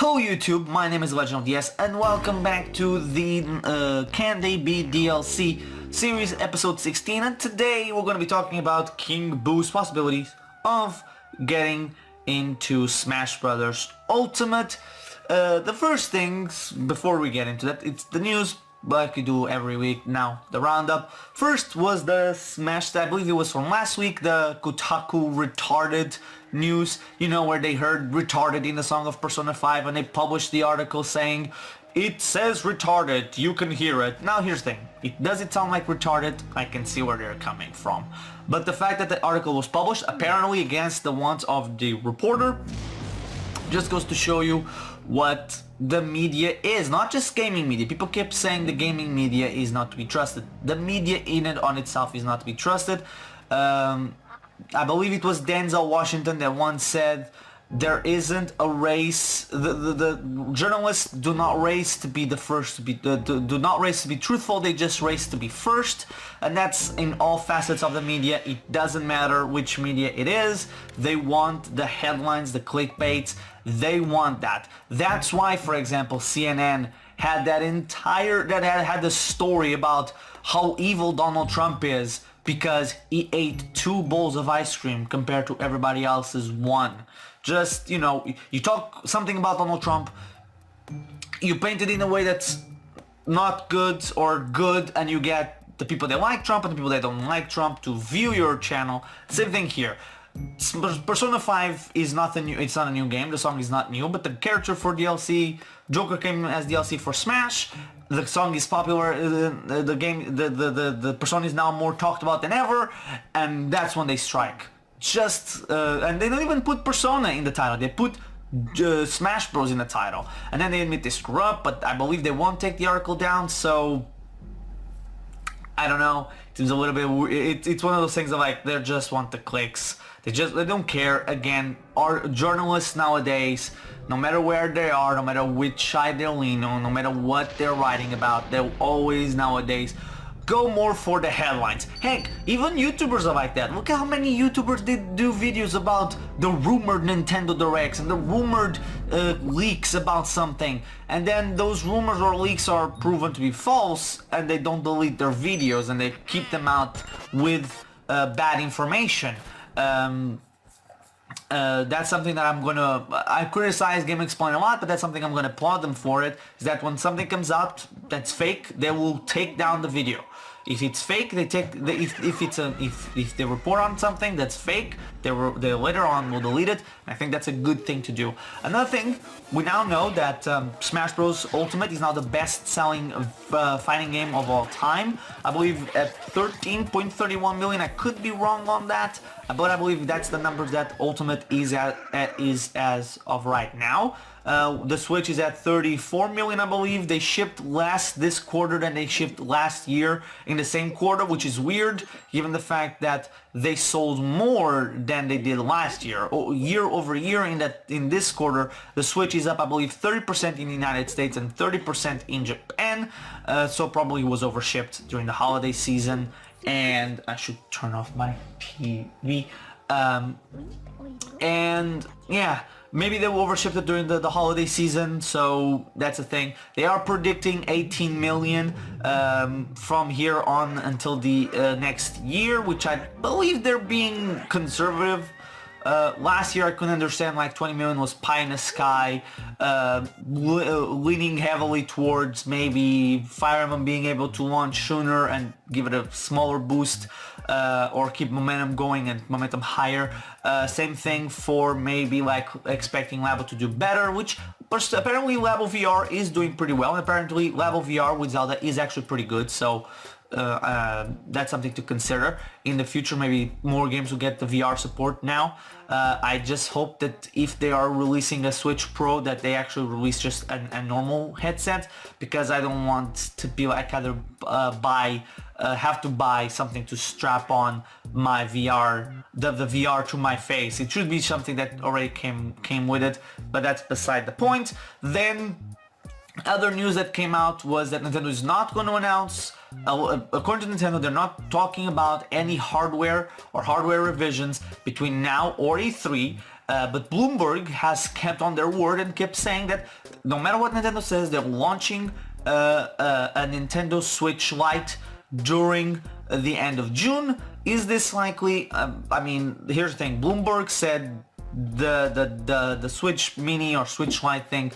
Hello YouTube, my name is Legend of DS and welcome back to the Can They Be DLC series episode 16, and today we're going to be talking about King Boo's possibilities of getting into Smash Brothers Ultimate. The first things, before we get into that, it's the news like we do every week now, the roundup. First was the Smash, I believe it was from last week, the Kotaku retarded news, you know, where they heard retarded in the song of Persona 5 and they published the article saying, it says retarded, you can hear it. Now here's the thing, does it sound like retarded? I can see where they're coming from. But the fact that the article was published, apparently against the wants of the reporter, just goes to show you what the media is, not just gaming media. People keep saying the gaming media is not to be trusted. The media in and on itself is not to be trusted. I believe it was Denzel Washington that once said there isn't a race, the journalists do not race to be the first to be, do not race to be truthful, they just race to be first. And that's in all facets of the media. It doesn't matter which media it is, they want the headlines, the clickbaits, they want that. That's why, for example, CNN had that entire, had the story about how evil Donald Trump is because he ate 2 bowls of ice cream compared to everybody else's 1. Just, you know, you talk something about Donald Trump, you paint it in a way that's not good or good, and you get the people that like Trump and the people that don't like Trump to view your channel. Same thing here. Persona 5 is not a new, it's not a new game, the song is not new, but the character for DLC, Joker came as DLC for Smash, the song is popular, the game, the Persona is now more talked about than ever, and that's when they strike. Just, and they don't even put Persona in the title, they put Smash Bros in the title, and then they admit they screw up, but I believe they won't take the article down, so I don't know, it seems a little bit, it's one of those things of like, they just want the clicks. They don't care. Again, our journalists nowadays, no matter where they are, no matter which side they lean on, no matter what they're writing about, they'll always nowadays go more for the headlines. Heck, even YouTubers are like that. Look at how many YouTubers did do videos about the rumored Nintendo Directs and the rumored leaks about something, and then those rumors or leaks are proven to be false and they don't delete their videos and they keep them out with bad information. That's something that I criticize Game Explain a lot, but that's something I'm gonna applaud them for. It is that when something comes out that's fake, they will take down the video. If it's fake, they take if they report on something that's fake, they later on will delete it. I think that's a good thing to do. Another thing, we now know that Smash Bros Ultimate is now the best-selling fighting game of all time. I believe at 13.31 million. I could be wrong on that, but I believe that's the number that Ultimate is as of right now. The Switch is at 34 million, I believe. They shipped less this quarter than they shipped last year in the same quarter, which is weird given the fact that they sold more than they did last year. Year over year in this quarter, the Switch is up, I believe, 30% in the United States and 30% in Japan. So probably was overshipped during the holiday season. And I should turn off my TV. And yeah, maybe they will overship it during the holiday season, so that's a thing. They are predicting 18 million from here on until the next year, which I believe they're being conservative. Last year I couldn't understand, like 20 million was pie in the sky, leaning heavily towards maybe Fire Emblem being able to launch sooner and give it a smaller boost, or keep momentum going and momentum higher. Same thing for maybe like expecting Labo to do better, which apparently Labo VR is doing pretty well, and apparently Labo VR with Zelda is actually pretty good, so that's something to consider. In the future, maybe more games will get the VR support now. I just hope that if they are releasing a Switch Pro, that they actually release just a normal headset, because I don't want to be like either have to buy something to strap on my VR, the VR to my face. It should be something that already came with it, but that's beside the point. Then other news that came out was that Nintendo is not going to announce, according to Nintendo, they're not talking about any hardware or hardware revisions between now or E3. But Bloomberg has kept on their word and kept saying that no matter what Nintendo says, they're launching a Nintendo Switch Lite during the end of June. Is this likely? I mean, here's the thing. Bloomberg said the Switch Mini or Switch Lite thing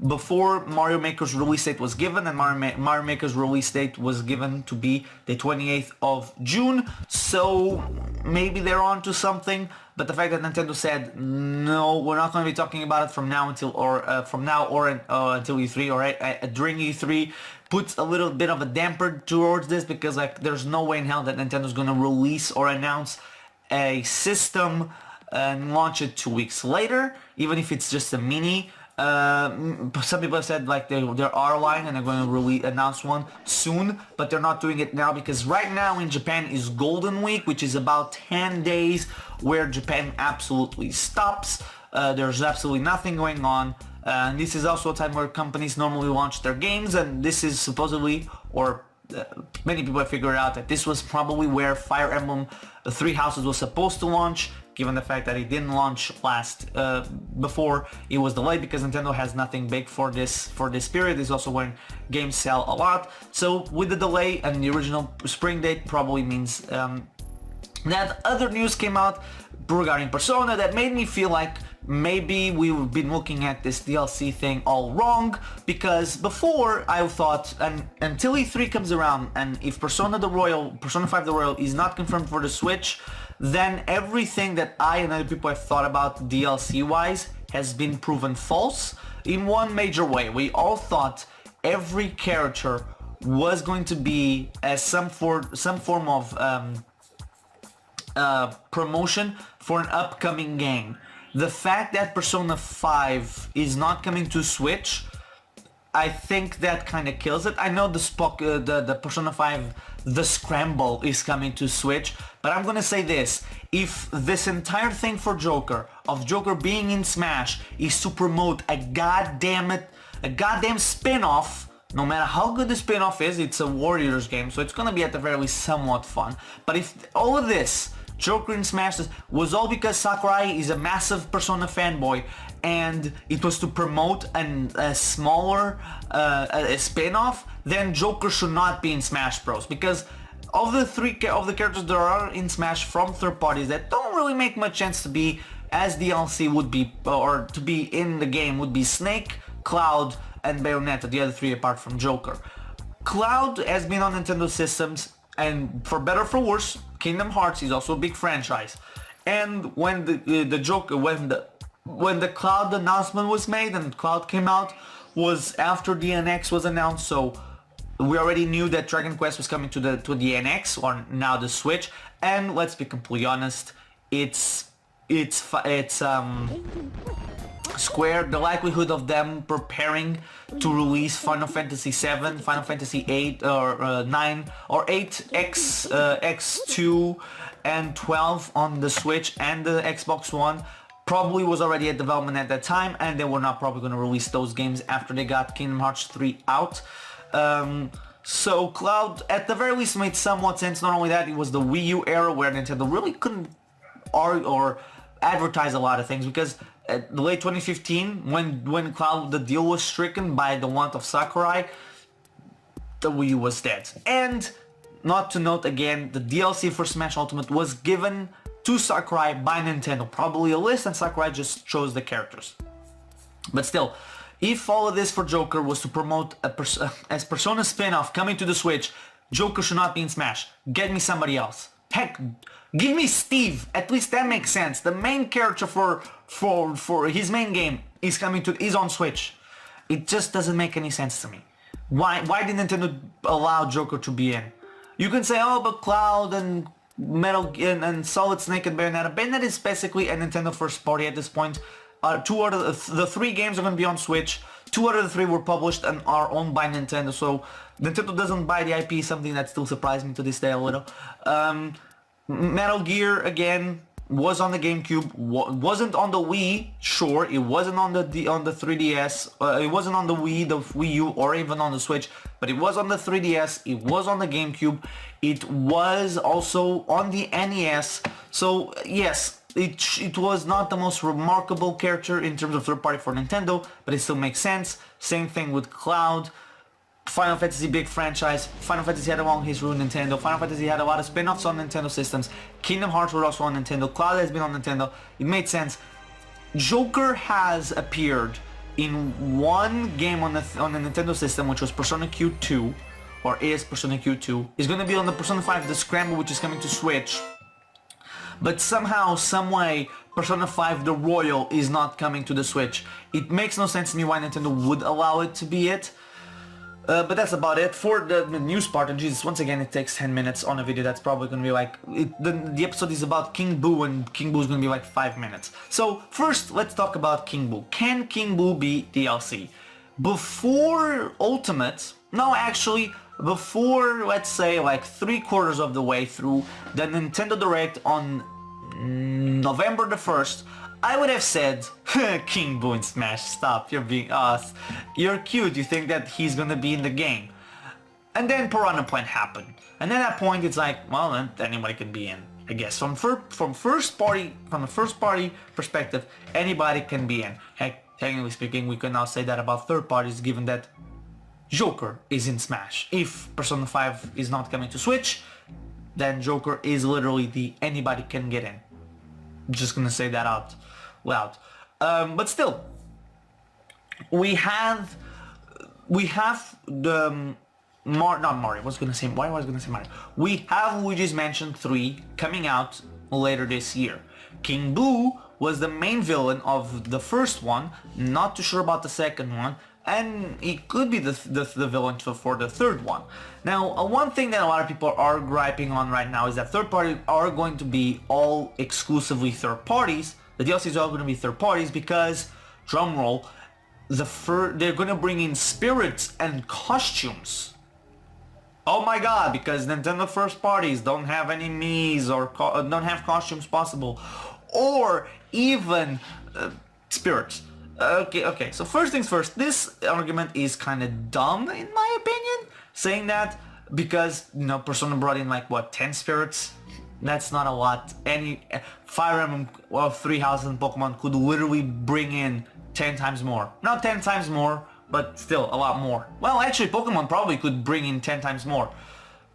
before Mario Maker's release date was given, and Mario Maker's release date was given to be the 28th of June, so maybe they're on to something. But the fact that Nintendo said no, we're not going to be talking about it from now until until E3 or during E3 puts a little bit of a damper towards this, because like there's no way in hell that Nintendo's going to release or announce a system and launch it 2 weeks later, even if it's just a mini. Some people have said like there are line and they're going to announce one soon, but they're not doing it now because right now in Japan is Golden Week, which is about 10 days where Japan absolutely stops. There's absolutely nothing going on. And this is also a time where companies normally launch their games, and this is supposedly, or many people have figured out that this was probably where Fire Emblem Three Houses was supposed to launch, given the fact that it didn't launch before it was delayed, because Nintendo has nothing big for this period. This is also when games sell a lot. So with the delay and the original spring date probably means that other news came out regarding Persona that made me feel like maybe we've been looking at this DLC thing all wrong, because before I thought, and until E3 comes around, and if Persona 5 The Royal is not confirmed for the Switch, then everything that I and other people have thought about DLC wise has been proven false in one major way. We all thought every character was going to be as some form of promotion for an upcoming game. The fact that Persona 5 is not coming to Switch, I think that kind of kills it. I know the Persona 5, the Scramble is coming to Switch, but I'm gonna say this: if this entire thing for Joker, of Joker being in Smash, is to promote a goddamn spin-off, no matter how good the spin-off is, it's a Warriors game, so it's gonna be at the very least somewhat fun. But if all of this Joker in Smash was all because Sakurai is a massive Persona fanboy, and it was to promote a smaller a spin-off, then Joker should not be in Smash Bros. Because of the characters that are in Smash from third parties that don't really make much sense to be as DLC would be, or to be in the game, would be Snake, Cloud, and Bayonetta, the other three apart from Joker. Cloud has been on Nintendo systems, and for better or for worse, Kingdom Hearts is also a big franchise. And when when the Cloud announcement was made and Cloud came out, was after the NX was announced, so we already knew that Dragon Quest was coming to the NX, or now the Switch. And let's be completely honest, it's Square, the likelihood of them preparing to release Final Fantasy 7, Final Fantasy 8 or 9 or 8 X2 and 12 on the Switch and the Xbox One probably was already at development at that time, and they were not probably going to release those games after they got Kingdom Hearts 3 out. So Cloud at the very least made somewhat sense. Not only that, it was the Wii U era where Nintendo really couldn't or advertise a lot of things, because at the late 2015, when Cloud, the deal was stricken by the want of Sakurai, the Wii U was dead. And not to note again, the DLC for Smash Ultimate was given to Sakurai by Nintendo, probably a list, and Sakurai just chose the characters. But still, if all of this for Joker was to promote as Persona spin-off coming to the Switch, Joker should not be in Smash. Get me somebody else. Heck, give me Steve. At least that makes sense. The main character for his main game is on Switch. It just doesn't make any sense to me. Why did Nintendo allow Joker to be in? You can say, oh, but Cloud and Metal and Solid Snake and Bayonetta. Bayonetta is basically a Nintendo first party at this point. Two out of the three games are going to be on Switch. 2 out of the 3 were published and are owned by Nintendo, so Nintendo doesn't buy the IP, something that still surprised me to this day a little. Metal Gear, again, was on the GameCube, wasn't on the Wii, sure, it wasn't on the 3DS, it wasn't on the Wii, the Wii U, or even on the Switch, but it was on the 3DS, it was on the GameCube, it was also on the NES, so yes, it was not the most remarkable character in terms of third party for Nintendo, but it still makes sense. Same thing with Cloud. Final Fantasy, big franchise. Final Fantasy had a long history with Nintendo. Final Fantasy had a lot of spin-offs on Nintendo systems. Kingdom Hearts were also on Nintendo. Cloud has been on Nintendo. It made sense. Joker has appeared in one game on the Nintendo system, which was Persona Q2, or is Persona Q2. It's going to be on the Persona 5 The Scramble, which is coming to Switch. But somehow, someway, Persona 5 The Royal is not coming to the Switch. It makes no sense to me why Nintendo would allow it to be it. But that's about it for the news part. And Jesus, once again, it takes 10 minutes on a video. That's probably going to be like... the episode is about King Boo, and King Boo is going to be like 5 minutes. So first, let's talk about King Boo. Can King Boo be DLC? Before Ultimate... No, actually, before, let's say, like 3/4 of the way through the Nintendo Direct on November the 1st, I would have said, King Boo in Smash, stop, you're being us. You're cute, you think that he's gonna be in the game. And then Piranha Plant happened. And at that point it's like, well, then anybody can be in. I guess from the first party perspective, anybody can be in. Heck, technically speaking, we can now say that about third parties, given that Joker is in Smash. If Persona 5 is not coming to Switch, then Joker is literally the anybody can get in. Just gonna say that out loud. But still, we have the not Mario. Why was I gonna say Mario? We have Luigi's Mansion 3 coming out later this year. King Boo was the main villain of the first one. Not too sure about the second one. And he could be the villain for the third one. Now, one thing that a lot of people are griping on right now is that third parties are going to be all exclusively third parties. The DLCs are all going to be third parties because, drumroll, they're going to bring in spirits and costumes. Oh my god, because Nintendo first parties don't have any Miis or don't have costumes possible. Or even spirits. Okay, so first things first, this argument is kind of dumb in my opinion, saying that because, you know, Persona brought in like, what, 10 spirits? That's not a lot. Any Fire Emblem of 3,000 Pokemon could literally bring in 10 times more. Not 10 times more, but still a lot more. Well, actually, Pokemon probably could bring in 10 times more.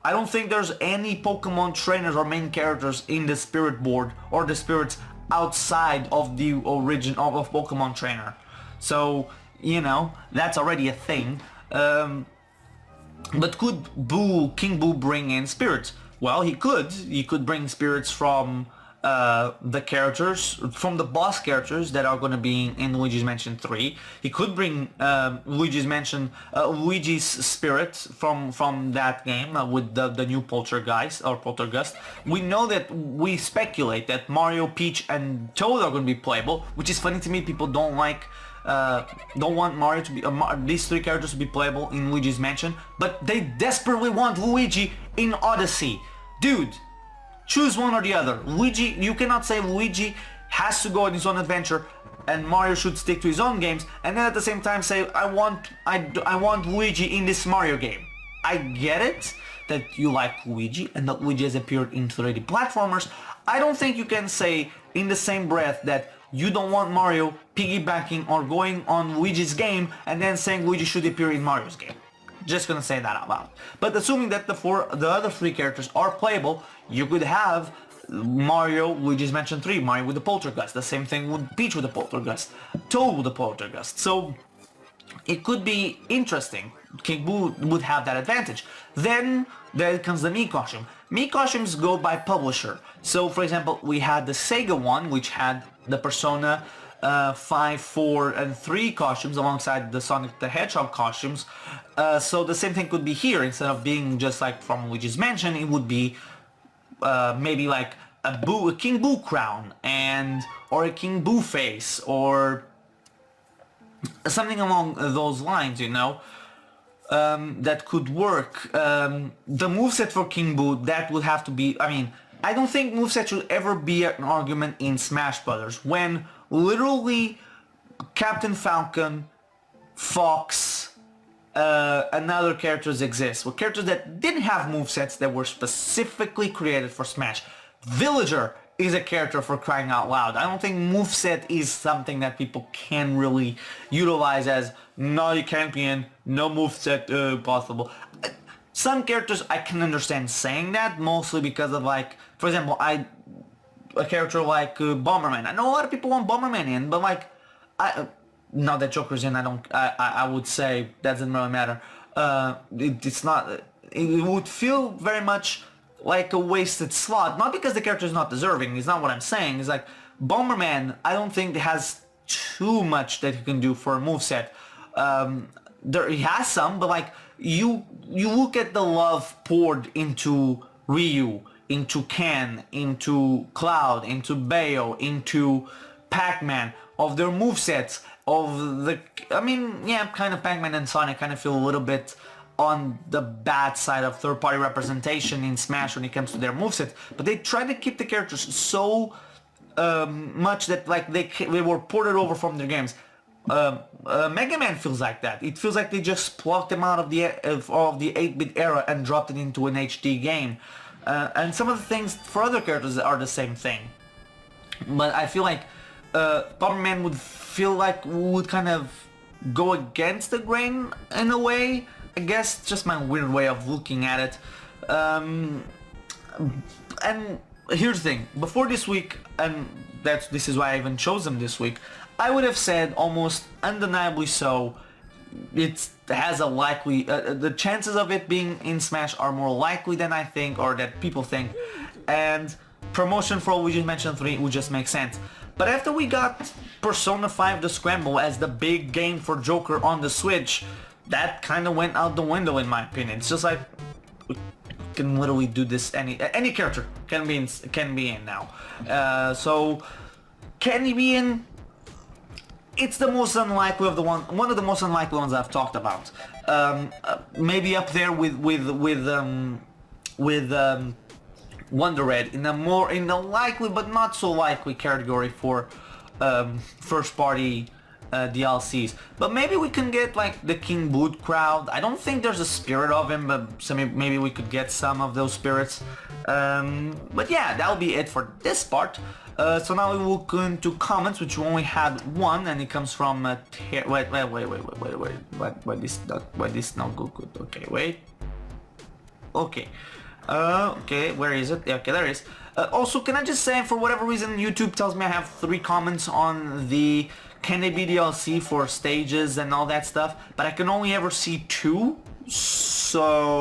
I don't think there's any Pokemon trainers or main characters in the Spirit board or the spirits outside of the origin of Pokemon Trainer. So, you know, that's already a thing. But could King Boo bring in spirits? Well, he could. He could bring spirits from the characters, from the boss characters that are going to be in Luigi's Mansion 3. He could bring Luigi's spirit from that game with the new Poltergust. We know that, we speculate that Mario, Peach and Toad are going to be playable, which is funny to me. People don't want Mario to be these three characters to be playable in Luigi's Mansion, but they desperately want Luigi in Odyssey. Dude, choose one or the other. Luigi, you cannot say Luigi has to go on his own adventure and Mario should stick to his own games, and then at the same time say, I want Luigi in this Mario game. I get it that you like Luigi and that Luigi has appeared in 3D platformers. I don't think you can say in the same breath that you don't want Mario piggybacking or going on Luigi's game and then saying Luigi should appear in Mario's game. Just gonna say that out loud. But assuming that the other three characters are playable, you could have Mario, Luigi's Mansion 3, Mario with the Poltergust. The same thing with Peach with the Poltergust, Toad with the Poltergust. So it could be interesting. King Boo would have that advantage. Then there comes the Mii costume. Mii costumes go by publisher. So for example, we had the Sega one, which had the Persona 5, 4 and 3 costumes alongside the Sonic the Hedgehog costumes. So the same thing could be here. Instead of being just like from Luigi's Mansion, it would be maybe like a King Boo crown or a King Boo face or something along those lines, you know. That could work. The moveset for King Boo, that would have to be, I mean, I don't think moveset should ever be an argument in Smash Brothers when literally Captain Falcon, Fox, and other characters exist. Well, characters that didn't have movesets that were specifically created for Smash. Villager is a character for crying out loud. I don't think moveset is something that people can really utilize as, no, you can't be in, no moveset possible. Some characters I can understand saying that, mostly because of, like, for example, a character like Bomberman. I know a lot of people want Bomberman in, but like, now that Joker's in, I would say that doesn't really matter. It's not, it would feel very much like a wasted slot, not because the character is not deserving, it's not what I'm saying, it's like, Bomberman, I don't think has too much that he can do for a moveset. He has some, but like, you look at the love poured into Ryu, into Ken, into Cloud, into Bayo, into Pac-Man, of their movesets, of the, I mean, yeah, kind of Pac-Man and Sonic kind of feel a little bit on the bad side of third-party representation in Smash when it comes to their moveset, but they try to keep the characters so much that like they were ported over from their games. Mega Man feels like that. It feels like they just plucked them out of the 8-bit era and dropped it into an HD game. And some of the things for other characters are the same thing. But I feel like Bomberman would kind of go against the grain in a way. I guess just my weird way of looking at it. And here's the thing, before this week, and this is why I even chose them this week, I would have said almost undeniably so, it has a likely, the chances of it being in Smash are more likely than I think, or that people think, and promotion for Luigi Mansion 3 would just make sense. But after we got Persona 5 The Scramble as the big game for Joker on the Switch, that kind of went out the window in my opinion. It's just like, we can literally do this, any character can be in now. So can he be in? It's the most unlikely of one of the most unlikely ones I've talked about. Maybe up there with Wonder Red in the likely but not so likely category for first party DLCs. But maybe we can get like the King Boot crowd. I don't think there's a spirit of him, but maybe we could get some of those spirits. But yeah, that'll be it for this part. So now we will go into comments, which we only had one, and it comes from wait, why this not good? Okay, wait. Okay. Okay, where is it? Yeah, okay, there it is. Also, can I just say, for whatever reason, YouTube tells me I have 3 comments on the Can They Be DLC for stages and all that stuff, but I can only ever see 2. So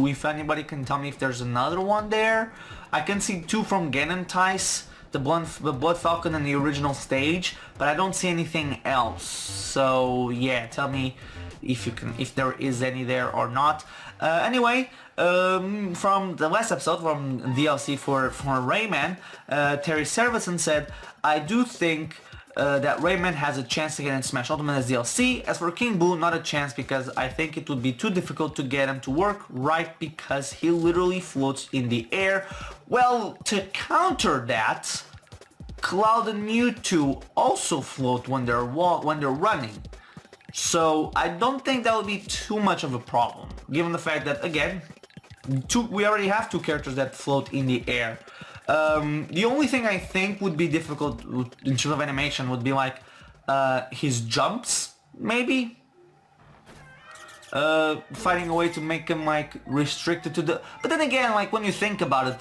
if anybody can tell me if there's another one there. I can see 2 from Genentice, the Blood Falcon and the original stage, but I don't see anything else. So yeah, tell me if there is any there or not. Anyway, from the last episode, from DLC for Rayman, Terry Servison said, I do think that Rayman has a chance to get in Smash Ultimate as DLC. As for King Boo, not a chance, because I think it would be too difficult to get him to work right, because he literally floats in the air. Well, to counter that, Cloud and Mewtwo also float when they're running. So I don't think that would be too much of a problem, given the fact that, again, we already have 2 characters that float in the air. The only thing I think would be difficult in terms of animation would be like his jumps, maybe. Finding a way to make him like restricted to the... But then again, like when you think about it,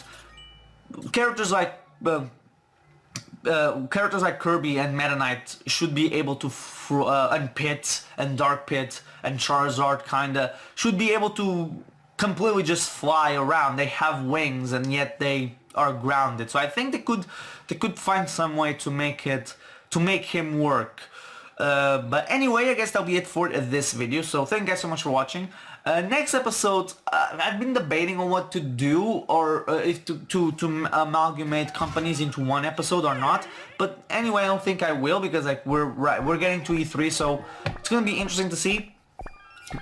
characters like Kirby and Meta Knight should be able to, and Pit and Dark Pit and Charizard kinda, should be able to completely just fly around. They have wings and yet they are grounded. So I think they could find some way to make him work. But anyway, I guess that'll be it for this video. So thank you guys so much for watching. Next episode, I've been debating on what to do, or if to amalgamate companies into one episode or not. But anyway, I don't think I will, because like we're getting to E3, so it's gonna be interesting to see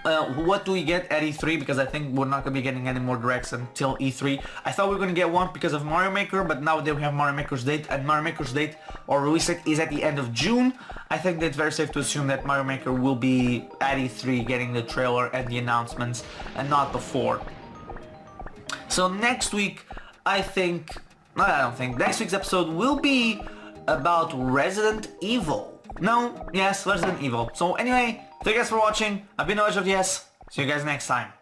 what do we get at E3, because I think we're not gonna be getting any more directs until E3. I thought we were gonna get one because of Mario Maker, but now that we have Mario Maker's date, and Mario Maker's date or release date is at the end of June, I think that's very safe to assume that Mario Maker will be at E3 getting the trailer and the announcements, and not before. So next week, I think No, I don't think. Next week's episode will be about Resident Evil. No, yes, Resident Evil. So anyway, thank you guys for watching. I've been Luigi. See you guys next time.